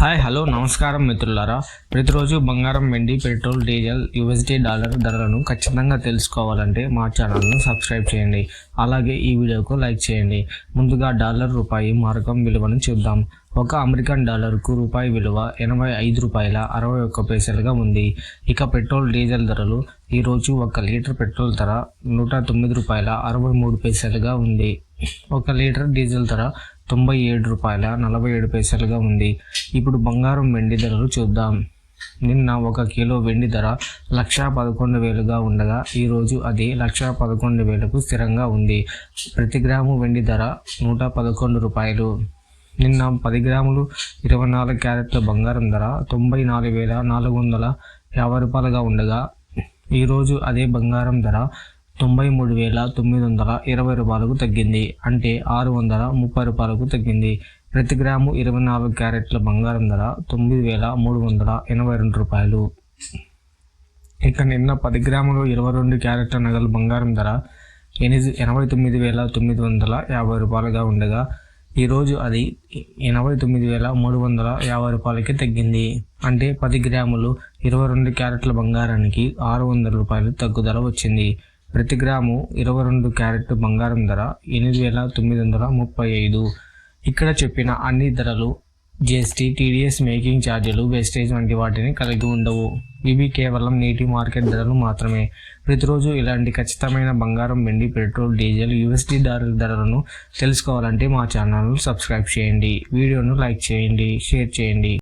Hi hello నమస్కారం మిత్రులారా. ప్రతిరోజు బంగారం, వెండి, పెట్రోల్, డీజిల్, యూఎస్డీ డాలర్ ధరలను ఖచ్చితంగా తెలుసుకోవాలంటే మా ఛానల్ను సబ్స్క్రైబ్ చేయండి. అలాగే ఈ వీడియోకు లైక్ చేయండి. ముందుగా డాలర్ రూపాయి మారకం విలువను చూద్దాం. ఒక అమెరికన్ డాలర్కు రూపాయి విలువ 85 రూపాయల 61 పైసలుగా ఉంది. ఇక పెట్రోల్, డీజిల్ ధరలు ఈరోజు 1 లీటర్ పెట్రోల్ ధర 109 రూపాయల 63 పైసలుగా ఉంది. 1 లీటర్ డీజిల్ ధర 97 రూపాయల 47 పైసలుగా ఉంది. ఇప్పుడు బంగారం, వెండి ధరలు చూద్దాం. నిన్న 1 కిలో వెండి ధర 1,11,000గా ఉండగా ఈరోజు అది 1,11,000కు స్థిరంగా ఉంది. ప్రతి గ్రాము వెండి ధర 111 రూపాయలు. నిన్న 10 గ్రాములు 24 క్యారెట్ల బంగారం ధర 94,450 రూపాయలుగా ఉండగా ఈరోజు అదే బంగారం ధర 93,920 రూపాయలకు తగ్గింది. అంటే 630 రూపాయలకు తగ్గింది. ప్రతి గ్రాము 24 క్యారెట్ల బంగారం ధర 9,382 రూపాయలు. ఇక నిన్న 10 గ్రాములు 22 క్యారెట్ల నగల బంగారం ధర 89,950 రూపాయలుగా ఉండగా ఈరోజు అది 89,350 రూపాయలకి తగ్గింది. అంటే 10 గ్రాములు 22 క్యారెట్ల బంగారానికి 600 రూపాయలు తగ్గుదల వచ్చింది. ప్రతి గ్రాము 22 క్యారెట్ బంగారం ధర 8,935. ఇక్కడ చెప్పిన అన్ని ధరలు జిఎస్టీ, టీడీఎస్, మేకింగ్ ఛార్జీలు, వేస్టేజ్ వంటి వాటిని కలిగి ఉండవు. ఇవి కేవలం నీటి మార్కెట్ ధరలు మాత్రమే. ప్రతిరోజు ఇలాంటి ఖచ్చితమైన బంగారం, వెండి, పెట్రోల్, డీజిల్, యూఎస్డీ ధరలను తెలుసుకోవాలంటే మా ఛానల్ను సబ్స్క్రైబ్ చేయండి. వీడియోను లైక్ చేయండి, షేర్ చేయండి.